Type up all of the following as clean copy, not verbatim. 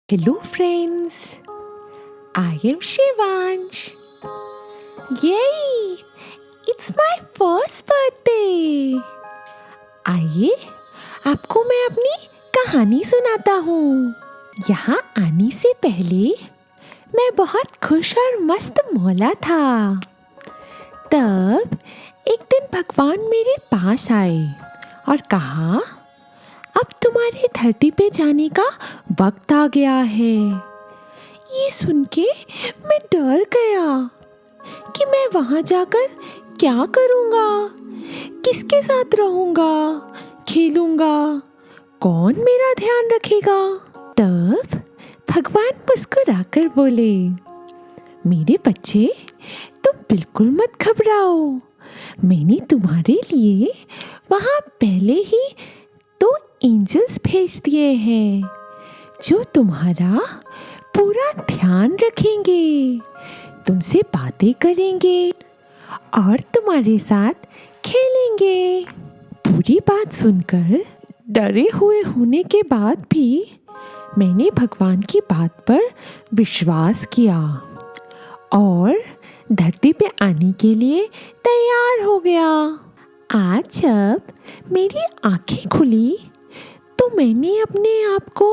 Hello friends, I am Shivansh. Yay! It's my first birthday. आइए आपको मैं अपनी कहानी सुनाता हूँ। यहाँ आने से पहले मैं बहुत खुश और मस्त मौला था। तब एक दिन भगवान मेरे पास आए और कहा, अब तुम्हारे धरती पे जाने का वक्त आ गया है। ये सुन के मैं डर गया कि मैं वहाँ जाकर क्या करूँगा, किसके साथ रहूँगा, खेलूँगा, कौन मेरा ध्यान रखेगा। तब भगवान मुस्कुराकर बोले, मेरे बच्चे तुम बिल्कुल मत घबराओ। मैंने तुम्हारे लिए वहाँ पहले ही 2 एंजल्स भेज दिए हैं जो तुम्हारा पूरा ध्यान रखेंगे, तुमसे बातें करेंगे और तुम्हारे साथ खेलेंगे। पूरी बात सुनकर डरे हुए होने के बाद भी मैंने भगवान की बात पर विश्वास किया और धरती पे आने के लिए तैयार हो गया। आज जब मेरी आंखें खुली तो मैंने अपने आप को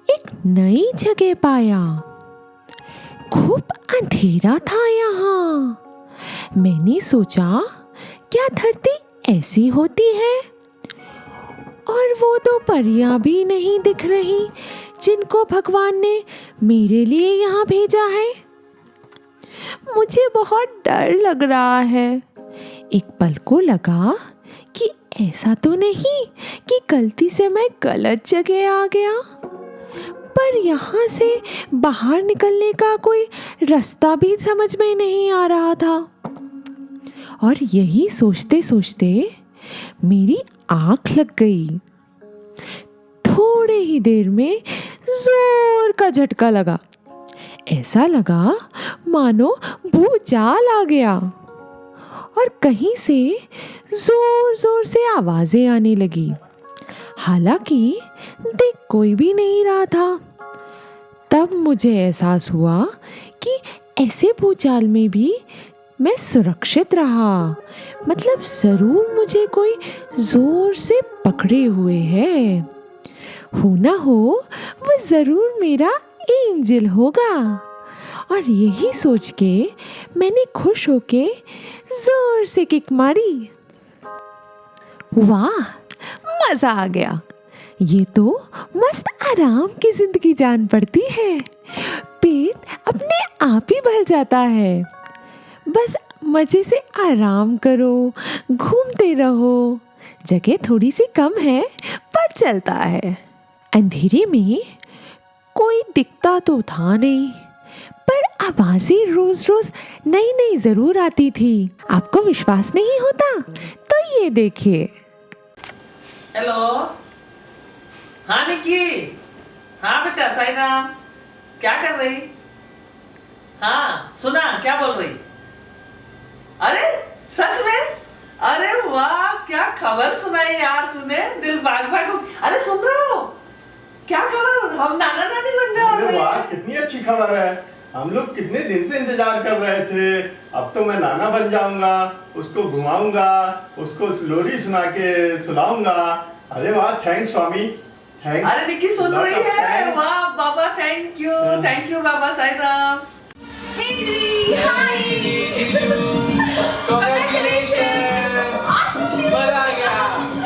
एक नई जगह पाया। खूब अंधेरा था यहाँ। मैंने सोचा, क्या धरती ऐसी होती है? और वो 2 परियां भी नहीं दिख रही जिनको भगवान ने मेरे लिए यहाँ भेजा है। मुझे बहुत डर लग रहा है। एक पल को लगा कि ऐसा तो नहीं कि गलती से मैं गलत जगह आ गया, पर यहाँ से बाहर निकलने का कोई रास्ता भी समझ में नहीं आ रहा था। और यही सोचते सोचते मेरी आँख लग गई। थोड़े ही देर में जोर का झटका लगा। ऐसा लगा मानो भूचाल आ गया और कहीं से जोर जोर से आवाजें आने लगी। हालांकि देख कोई भी नहीं रहा था। तब मुझे एहसास हुआ कि ऐसे भूचाल में भी मैं सुरक्षित रहा। मतलब जरूर मुझे कोई जोर से पकड़े हुए है। हो ना हो वो जरूर मेरा एंजल होगा। और यही सोच के मैंने खुश होके जोर से किक मारी। वाह, मजा आ गया। ये तो मस्त आराम की जिंदगी जान पड़ती है। पेट अपने आप ही भर जाता है। बस मजे से आराम करो, घूमते रहो। जगह थोड़ी सी कम है पर चलता है। अंधेरे में कोई दिखता तो था नहीं, पर आवाजें रोज रोज नई नई जरूर आती थी। आपको विश्वास नहीं होता तो ये देखिए। हेलो, हाँ निक्की। हाँ बेटा साई राम, क्या कर रही? हाँ सुना, क्या बोल रही? अरे सच में? अरे वाह, क्या खबर सुनाई यार तूने, दिल भाग भाग अरे सुन रहे हो क्या खबर, हम नाना नानी बनने अरे वाले वाह, हैं। कितनी अच्छी खबर है। हम लोग कितने दिन से इंतजार कर रहे थे। अब तो मैं नाना बन जाऊंगा, उसको घुमाऊंगा, उसको लोरी सुना के सुनाऊंगा। अरे वाह, थैंक्स स्वामी, थैंक्स। अरे निक्की सुन Lot रही of है, thanks. वाह बाबा thank you Baba Sai Ram. Hey Didi, hi. Congratulations! मजा आ गया,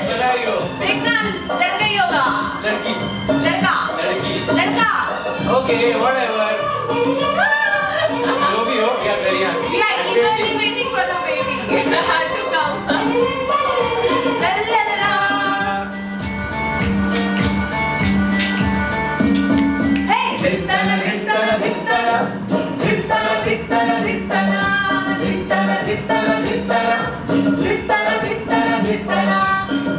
बधाई हो। देखना लड़का ही होगा। लड़की, लड़का, लड़की, लड़का। okay, whatever. जो भी हो, क्या करिए? We are eagerly waiting for the baby to come. La la la la. Hey, dittana dittana dittana, dittana dittana dittana, dittana dittana dittana, dittana dittana dittana.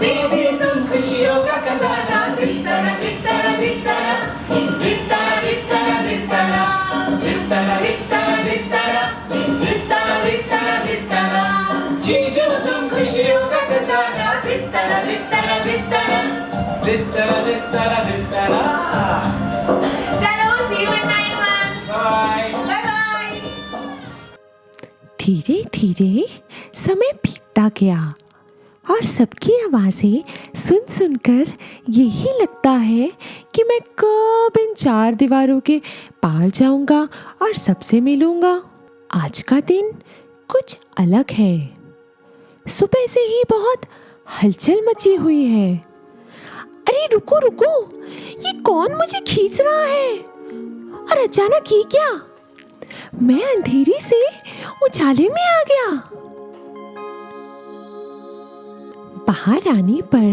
Baby तुम खुशियों का खजाना, dittana dittana dittana, dittana dittana dittana, dittana dittana dittana, dittana dittana dittana. जीजू तुम खुशियों का खजाना, dittana dittana dittana. दित्तरा, दित्तरा, दित्तरा। चलो, see you in 9 months. Bye. Bye bye. धीरे धीरे समय बीतता गया और सबकी आवाज़ें सुन सुनकर यही लगता है कि मैं कब इन 4 दीवारों के पार जाऊंगा और सबसे मिलूंगा। आज का दिन कुछ अलग है। सुबह से ही बहुत हलचल मची हुई है। अरे रुको रुको, ये कौन मुझे खींच रहा है? और अचानक ये क्या? मैं अंधेरी से उजाले में आ गया। बाहर आने पर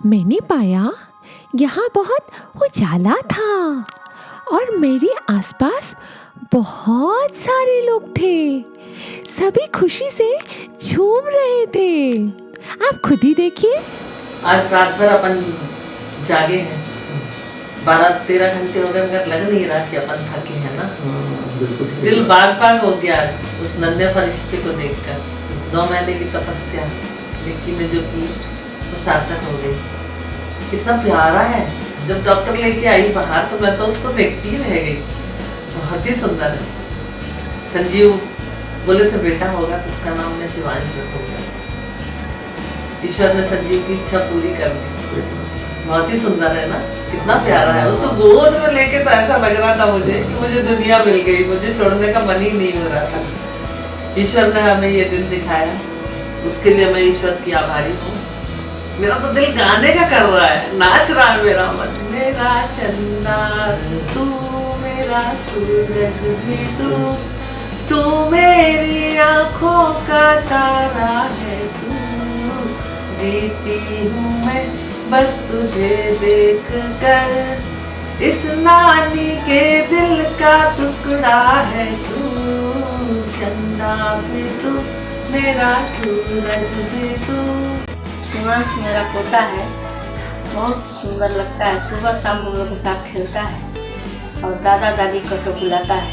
मैंने पाया यहाँ बहुत उजाला था और मेरे आसपास बहुत सारे लोग थे। सभी खुशी से झूम रहे थे। आप खुद ही देखिए। आज रात भर अपन जागे हैं, 12-13 घंटे हो गए, मगर लग नहीं रहा कि अपन थके हैं ना। बिल्कुल सही। दिल बाग बाग हो गया उस नन्हे फरिश्ते को देखकर। 9 महीने की तपस्या निक्की ने जो की वो सार्थक हो गई। कितना प्यारा है। जब डॉक्टर लेके आई बाहर तो मैं तो उसको देखती ही रह गई। बहुत ही सुंदर है। संजीव बोले थे बेटा होगा तो उसका नाम मैं शिवांश रखूंगा। ईश्वर ने संजीव की इच्छा पूरी कर दी। बहुत ही सुंदर है ना, कितना प्यारा है। उसको गोद में लेके तो ऐसा लग रहा था मुझे कि मुझे दुनिया मिल गई, मुझे छोड़ने का मन ही नहीं हो रहा था। ईश्वर ने हमें ये दिन दिखाया, उसके लिए मैं ईश्वर की आभारी हूँ। मेरा तो दिल गाने का कर रहा है, नाच रहा है मेरा मन। मेरा चंदा तू, मेरा सूरज भी तू मेरी आँखों का तारा है तू। जीती हूँ मैं बस तुझे देख कर, इस नानी के दिल का टुकड़ा है तू। चंदा भी तू, मेरा सूरज भी तू। शिवांश मेरा पोता है, बहुत सुंदर लगता है। सुबह शाम हम लोग के साथ खेलता है और दादा दादी को तो बुलाता है।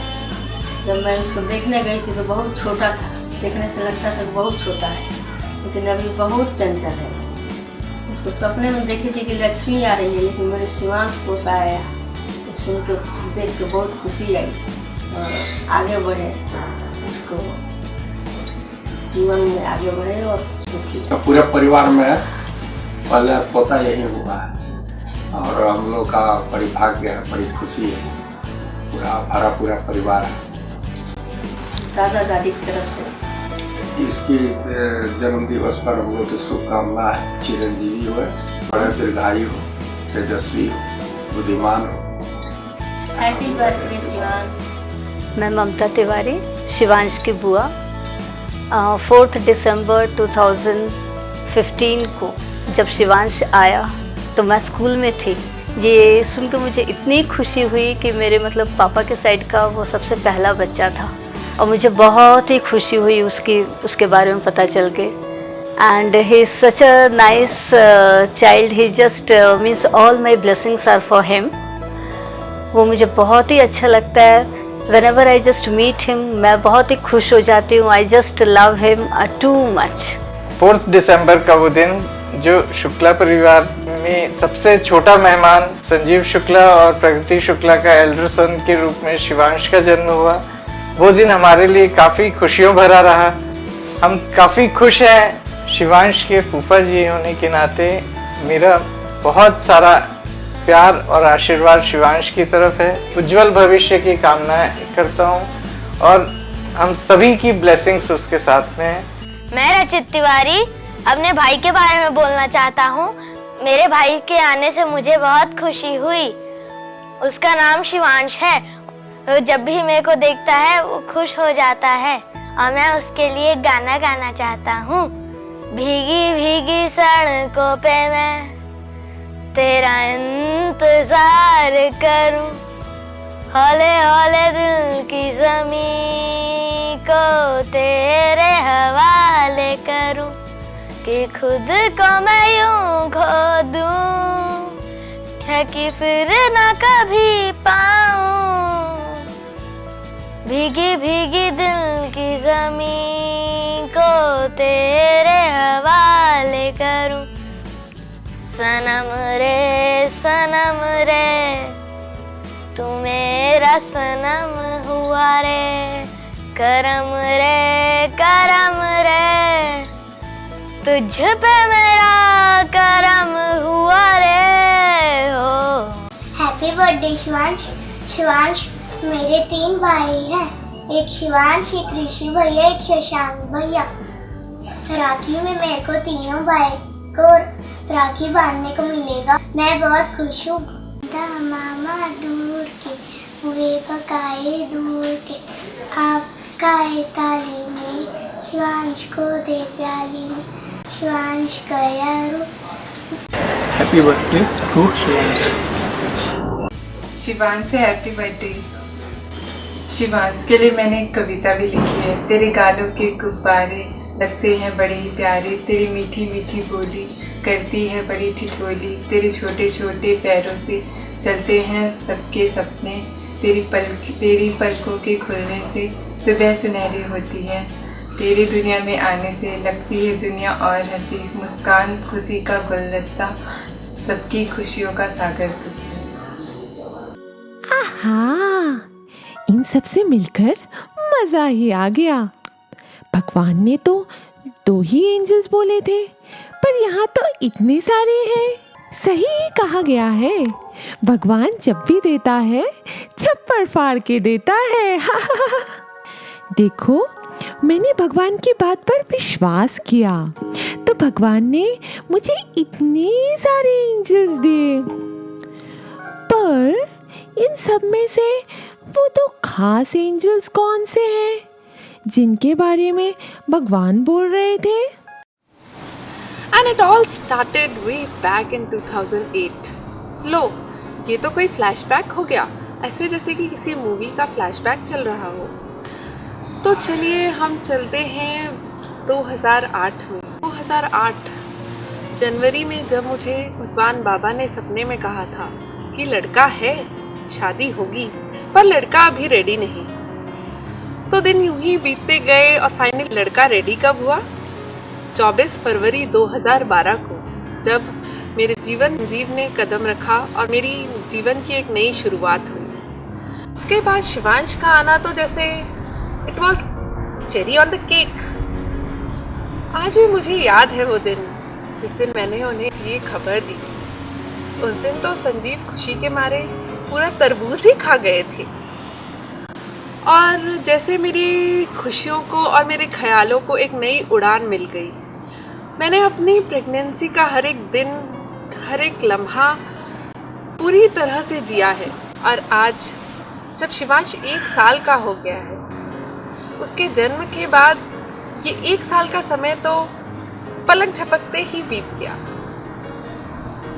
जब मैं उसको देखने गई थी तो बहुत छोटा था, देखने से लगता था कि बहुत छोटा है, लेकिन अभी बहुत चंचल है। उसको सपने में देखी थी कि लक्ष्मी आ रही है, लेकिन मेरे शिवांश पोता आया तो सुन के देख के बहुत खुशी आई और आगे बढ़े, उसको जीवन में आगे बढ़े और सुखी। पूरे परिवार में पहले पोता यही हुआ है और हम लोग का बड़ी भाग्य है, बड़ी खुशी है। पूरा भरा पूरा परिवार है। दादा दादी की तरफ से इसकी जन्म दिवस पर हम लोग की शुभकामनाएं। चिरंजीवी हो, बड़े दीर्घायु हो, तेजस्वी हो, बुद्धिमान हो। Happy birthday Shivansh. मैं ममता तिवारी, शिवांश की बुआ। 4 दिसंबर 2015 को जब शिवांश आया तो मैं स्कूल में थी। ये सुनकर मुझे इतनी खुशी हुई कि मेरे मतलब पापा के साइड का वो सबसे पहला बच्चा था और मुझे बहुत ही खुशी हुई उसके बारे में पता चल के। And he is such a nice child, he just means all my blessings are for him. वो मुझे बहुत ही अच्छा लगता है। Whenever I just meet him, मैं बहुत ही खुश हो जाती हूँ। I just love him too much. 4 दिसंबर का वो दिन जो शुक्ला परिवार में सबसे छोटा मेहमान संजीव शुक्ला और प्रगति शुक्ला का एल्डर सन के रूप में शिवांश का जन्म हुआ, वो दिन हमारे लिए काफ़ी खुशियों भरा रहा। हम काफ़ी खुश हैं शिवांश के फूफा जी होने के नाते। मेरा बहुत सारा प्यार और आशीर्वाद शिवांश की तरफ है। उज्जवल भविष्य की कामना करता हूँ और हम सभी की ब्लेसिंग्स उसके साथ में है। मैं रचित तिवारी अपने भाई के बारे में बोलना चाहता हूँ। मेरे भाई के आने से मुझे बहुत खुशी हुई। उसका नाम शिवांश है। जब भी मेरे को देखता है वो खुश हो जाता है और मैं उसके लिए गाना गाना चाहता हूँ। भीगी भीगी सड़कों पे मैं तेरा इंतजार करूँ, हौले हौले दिल की ज़मीं को तेरे हवाले करूँ कि खुद को मैं यूं खो दूं, है कि फिर ना कभी पाऊं। भीगी भीगी दिल की ज़मीं को तेरे हवाले करूँ। सनम रे तू मेरा सनम हुआ रे, करम रे तुझ पे मेरा करम हुआ रे हो। Happy birthday Shivansh. शिवांश मेरे 3 भाई हैं, एक शिवांश, एक ऋषि भैया, एक शशांक भैया। राखी में मेरे को तीनों भाई को राखी बांधने को मिलेगा। मैं बहुत खुश हूँ। मामा दूर के हुए पकाए दूर के, आपका है ताली में शिवांश को दे प्याली में, शिवांश गया रू। Happy birthday to Shivansh. Shivansh से हैप्पी बर्थडे। शिवांश के लिए मैंने एक कविता भी लिखी है। तेरे गालों के गुब्बारे लगते हैं बड़े ही प्यारे, तेरी मीठी मीठी बोली करती है बड़ी ठिठोली, तेरे छोटे छोटे पैरों से चलते हैं सबके सपने, तेरी पलकों के खुलने से सुबह सुनहरी होती है, तेरी दुनिया में आने से लगती है दुनिया और हंसी, मुस्कान खुशी का गुलदस्ता, सबकी खुशियों का सागर तू। आहा, इन सब से मिलकर मजा ही आ गया। भगवान ने तो 2 ही एंजल्स बोले थे, पर यहाँ तो इतने सारे हैं। सही कहा गया है, भगवान जब भी देता है छप्पड़ फाड़ के देता है। देखो, मैंने भगवान की बात पर विश्वास किया तो भगवान ने मुझे इतने सारे एंजल्स दिए। पर इन सब में से वो 2 खास एंजल्स कौन से हैं जिनके बारे में भगवान बोल रहे थे? And it all started way back in 2008. लो, ये तो कोई फ्लैशबैक हो गया, ऐसे जैसे कि किसी मूवी का फ्लैशबैक चल रहा हो। तो चलिए हम चलते हैं 2008 में। 2008 जनवरी में, जब मुझे भगवान बाबा ने सपने में कहा था कि लड़का है, शादी होगी, पर लड़का अभी रेडी नहीं। तो दिन यूं ही बीतते गए और फाइनली लड़का रेडी कब हुआ? 24 फरवरी 2012 को, जब मेरे जीवन ने कदम रखा और मेरी जीवन की एक नई शुरुआत हुई। इसके बाद शिवांश का आना तो जैसे it was cherry on the cake. आज भी मुझे याद है वो दिन जिस दिन मैंने उन्हें ये खबर दी। उस दिन तो संजीव खुशी के मारे पूरा तरबूज ही खा गए थे। और जैसे मेरी खुशियों को और मेरे ख्यालों को एक नई उड़ान मिल गई। मैंने अपनी प्रेगनेंसी का हर एक दिन, हर एक लम्हा पूरी तरह से जिया है। और आज जब शिवांश 1 साल का हो गया है, उसके जन्म के बाद ये 1 साल का समय तो पलक झपकते ही बीत गया।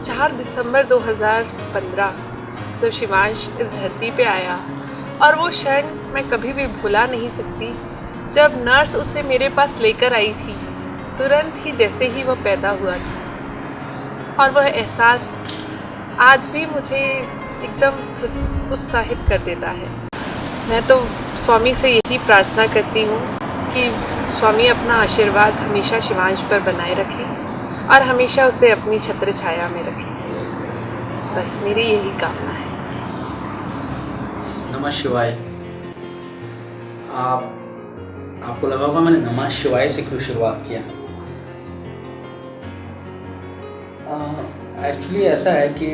4 दिसंबर 2015 जब शिवांश इस धरती पे आया, और वो क्षण मैं कभी भी भुला नहीं सकती, जब नर्स उसे मेरे पास लेकर आई थी, तुरंत ही जैसे ही वो पैदा हुआ था। और वह एहसास आज भी मुझे एकदम उत्साहित कर देता है। मैं तो स्वामी से यही प्रार्थना करती हूँ कि स्वामी अपना आशीर्वाद हमेशा शिवांश पर बनाए रखें और हमेशा उसे अपनी छत्र छाया में रखें। बस मेरी यही कामना है। नमः शिवाय। आपको लगा होगा मैंने नमः शिवाय से क्यों शुरुआत किया। एक्चुअली ऐसा है कि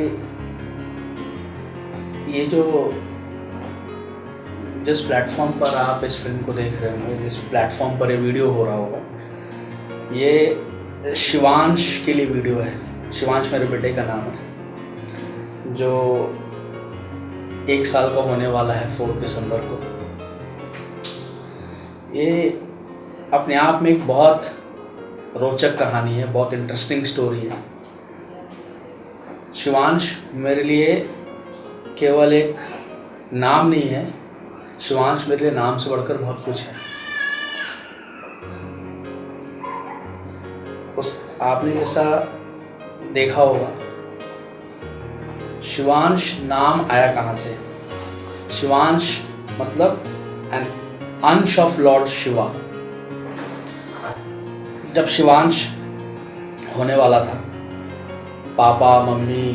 ये जो जिस प्लेटफॉर्म पर आप इस फिल्म को देख रहे होंगे, जिस प्लेटफॉर्म पर ये वीडियो हो रहा होगा, ये शिवांश के लिए वीडियो है। शिवांश मेरे बेटे का नाम है, जो 1 साल का होने वाला है 4 दिसंबर को। ये अपने आप में एक बहुत रोचक कहानी है, बहुत इंटरेस्टिंग स्टोरी है। शिवांश मेरे लिए केवल एक नाम नहीं है, शिवांश मेरे लिए नाम से बढ़कर बहुत कुछ है। आपने जैसा देखा होगा, शिवांश नाम आया कहाँ से। शिवांश मतलब एन अंश ऑफ लॉर्ड शिवा। जब शिवांश होने वाला था, पापा मम्मी,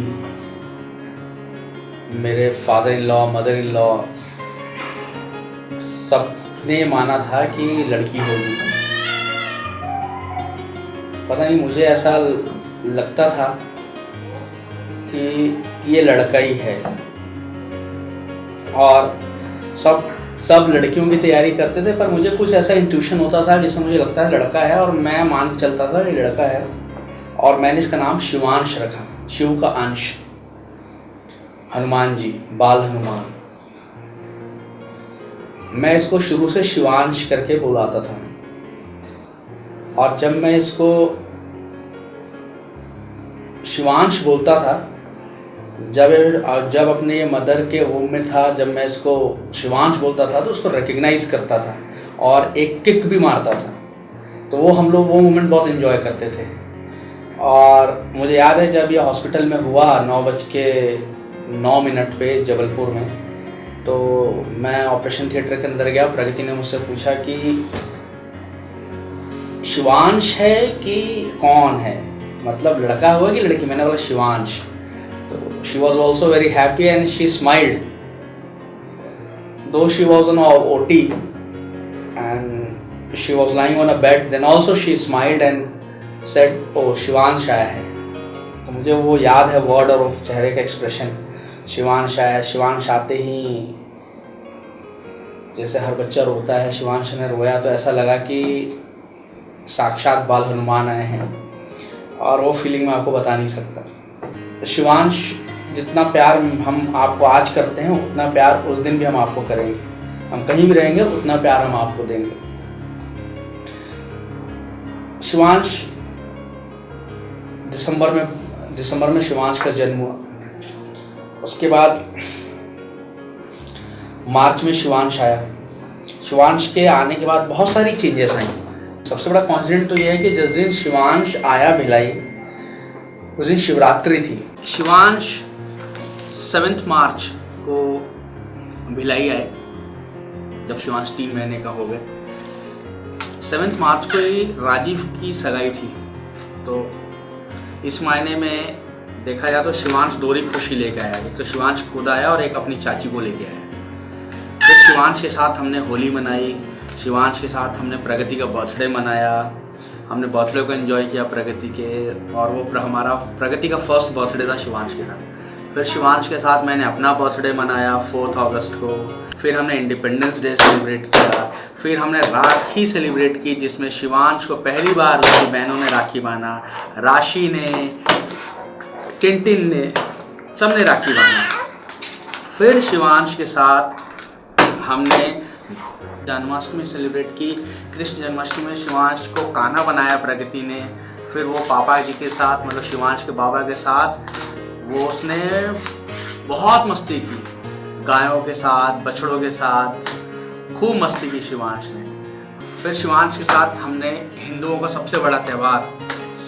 मेरे father in law, mother in law, सबने माना था कि लड़की होगी। पता नहीं, मुझे ऐसा लगता था कि ये लड़का ही है। और सब लड़कियों की तैयारी करते थे, पर मुझे कुछ ऐसा इंट्यूशन होता था जिससे मुझे लगता है लड़का है, और मैं मान के चलता था ये लड़का है। और मैंने इसका नाम शिवांश रखा, शिव का अंश, हनुमान जी, बाल हनुमान। मैं इसको शुरू से शिवांश करके बुलाता था। और जब मैं इसको शिवांश बोलता था, जब अपने मदर के होम में था, जब मैं इसको शिवांश बोलता था तो उसको रिकग्नाइज करता था और एक किक भी मारता था। तो वो हम लोग वो मोमेंट बहुत एंजॉय करते थे। और मुझे याद है जब ये हॉस्पिटल में हुआ 9:09 पे जबलपुर में, तो मैं ऑपरेशन थिएटर के अंदर गया। प्रगति ने मुझसे पूछा कि शिवांश है कि कौन है, मतलब लड़का हुआ कि लड़की। मैंने बोला शिवांश। तो she was also very happy and she smiled, though she was on OT and she was lying on a bed, then also she smiled and said oh Shivansh आया है। तो मुझे वो याद है वर्ड और चेहरे का एक्सप्रेशन, शिवांश आया। शिवांश आते ही जैसे हर बच्चा रोता है, शिवांश ने रोया तो ऐसा लगा कि साक्षात बाल हनुमान आए हैं। और वो फीलिंग मैं आपको बता नहीं सकता। शिवांश जितना प्यार हम आपको आज करते हैं, उतना प्यार उस दिन भी हम आपको करेंगे। हम कहीं भी रहेंगे उतना प्यार हम आपको देंगे। शिवांश दिसंबर में शिवांश का जन्म हुआ। उसके बाद मार्च में शिवांश आया। शिवांश के आने के बाद बहुत सारी चेंजेस आई। सबसे बड़ा कॉन्सिडेंट तो यह है कि जिस दिन शिवांश आया भिलाई, उस दिन शिवरात्रि थी। शिवांश 7 मार्च को भिलाई आए, जब शिवांश 3 महीने का हो गया। 7 मार्च को ही राजीव की सगाई थी। तो इस मायने में देखा जाए तो शिवांश दोहरी खुशी लेके आया। एक तो शिवांश खुद आया और एक अपनी चाची को लेके आया। तो शिवांश के साथ हमने होली मनाई, शिवांश के साथ हमने प्रगति का बर्थडे मनाया। हमने बर्थडे को एंजॉय किया प्रगति के, और वो हमारा प्रगति का फर्स्ट बर्थडे था शिवांश के साथ। फिर शिवांश के साथ मैंने अपना बर्थडे मनाया 4 अगस्त को। फिर हमने इंडिपेंडेंस डे सेलिब्रेट किया। फिर हमने राखी सेलिब्रेट की, जिसमें शिवांश को पहली बार उसकी बहनों ने राखी बांधा, राशि ने, टिंटिन ने, सब ने राखी बांधा। फिर शिवांश के साथ हमने जन्माष्टमी सेलिब्रेट की। कृष्ण जन्माष्टमी में शिवांश को खाना बनाया प्रगति ने। फिर वो पापा जी के साथ, मतलब शिवांश के बाबा के साथ, वो उसने बहुत मस्ती की। गायों के साथ, बछड़ों के साथ खूब मस्ती की शिवांश ने। फिर शिवांश के साथ हमने हिंदुओं का सबसे बड़ा त्यौहार,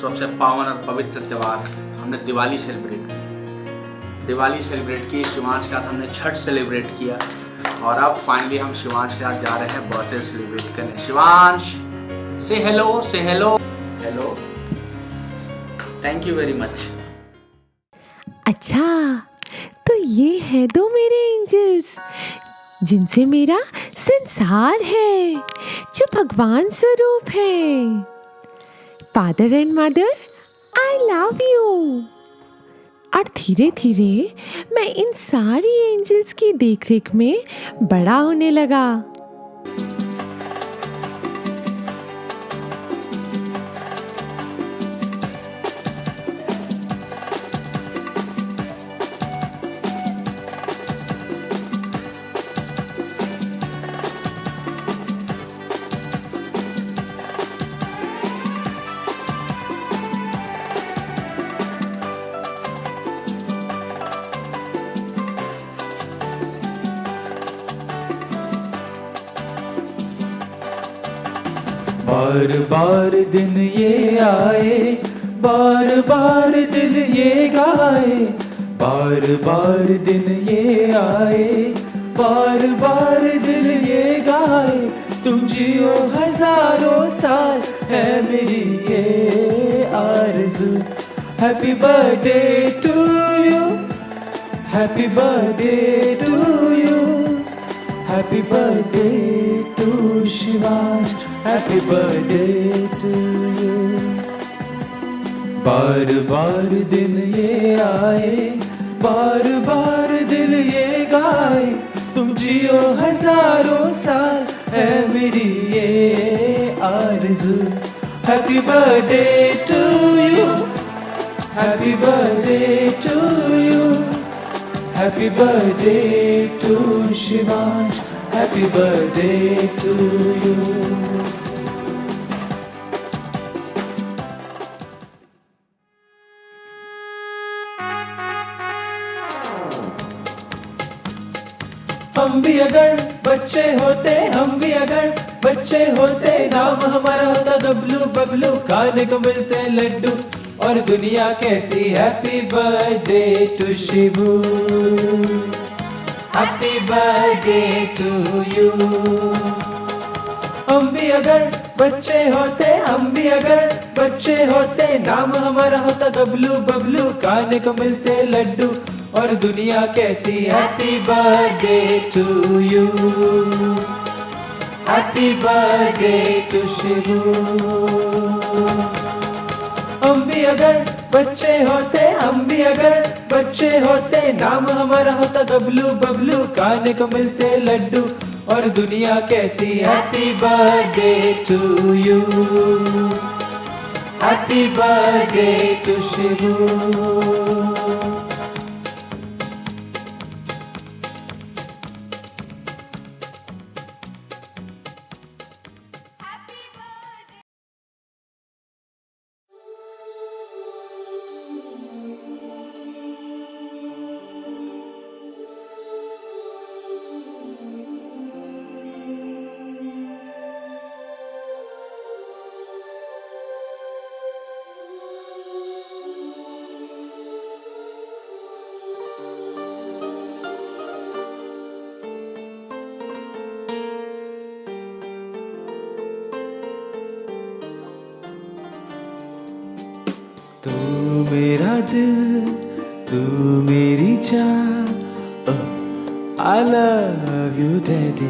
सबसे पावन और पवित्र त्यौहार, हमने दिवाली सेलिब्रेट की। दिवाली सेलिब्रेट की शिवांश के साथ हमने छठ सेलिब्रेट किया। और अब फाइनली हम शिवांश के साथ जा रहे हैं बर्थडे सेलिब्रेट करने। शिवांश से हेलो, से hello, hello. Thank you very much. अच्छा, तो ये है दो मेरे एंजल्स जिनसे मेरा संसार है, जो भगवान स्वरूप है। Father and mother, I love you. और धीरे धीरे मैं इन सारी एंजल्स की देखरेख में बड़ा होने लगा। बार बार दिन ये आए, बार बार दिल ये गाए, बार बार दिन ये आए, बार बार दिल ये गाए। तुम जियो हजारों साल है मेरी ये आरज़ू। Happy birthday to you, happy birthday to you, happy birthday to Shivansh, happy birthday to you. बार बार दिन ये आए, बार बार दिल ये गाए। तुम जियो हजारों साल है मेरी ये आरज़ू। Happy birthday to you, happy birthday to you, happy birthday to Shivansh, happy birthday to you. हम भी अगर बच्चे होते, हम भी अगर बच्चे होते, नाम हमारा होता गबलू बबलू। खाने को मिलते लड्डू और दुनिया कहती happy birthday to Shibu, happy birthday to you. हम भी अगर बच्चे होते, हम भी अगर बच्चे होते, नाम हमारा होता गबलू बबलू। खाने को मिलते लड्डू और दुनिया कहती happy birthday to you, happy birthday to Shibu. हम भी अगर बच्चे होते, हम भी अगर बच्चे होते, नाम हमारा होता गबलू बबलू। खाने को मिलते लड्डू और दुनिया कहती happy birthday to you, happy birthday to Shibu. तू मेरा दिल, तू मेरी जान, I love you daddy।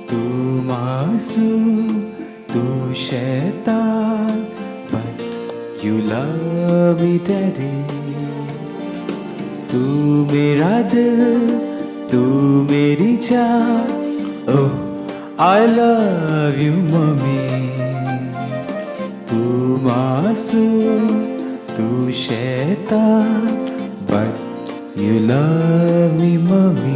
तू मासूम, तू शैतान, but you love me daddy। तू मेरा दिल, तू मेरी जान, oh I love you mommy। तू मासूम, तू शैतान, but you love me mommy।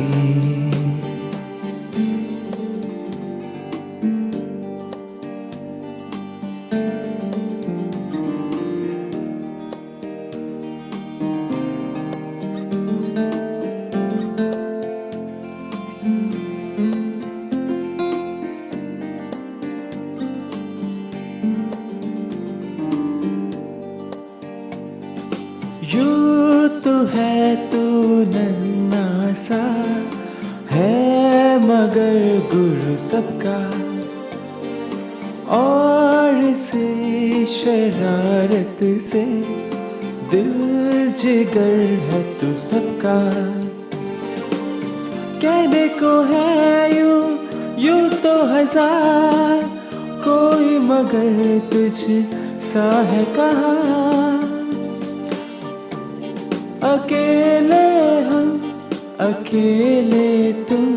You तो है तू नन्हा सा, है मगर गुरु सबका। और प्यार से शरारत से दिल जिगर है तू सबका, कहने को है यूं तो हजार, कोई मगर तुझ सा है कहाँ। अकेले हम अकेले तुम,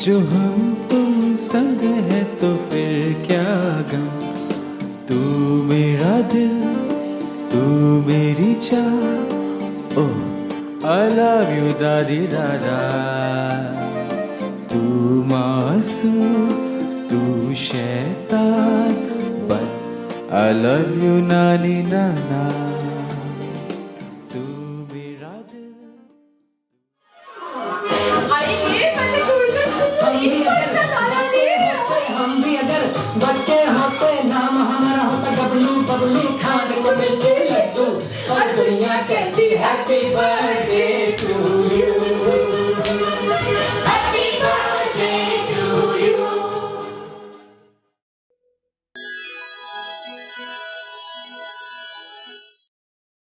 जो हम तुम संग है तो फिर क्या गम। तू मेरा दिल तू मेरी चाह, ओ I love you दादी दादा। तू मासूम तू शैतान, but I love you नानी नाना। हम भी अगर बच्चे होते, नाम हमारा होता बबलू, बबलू खाने को मिलते लड्डू, और दुनिया कहती हैप्पी बर्थडे।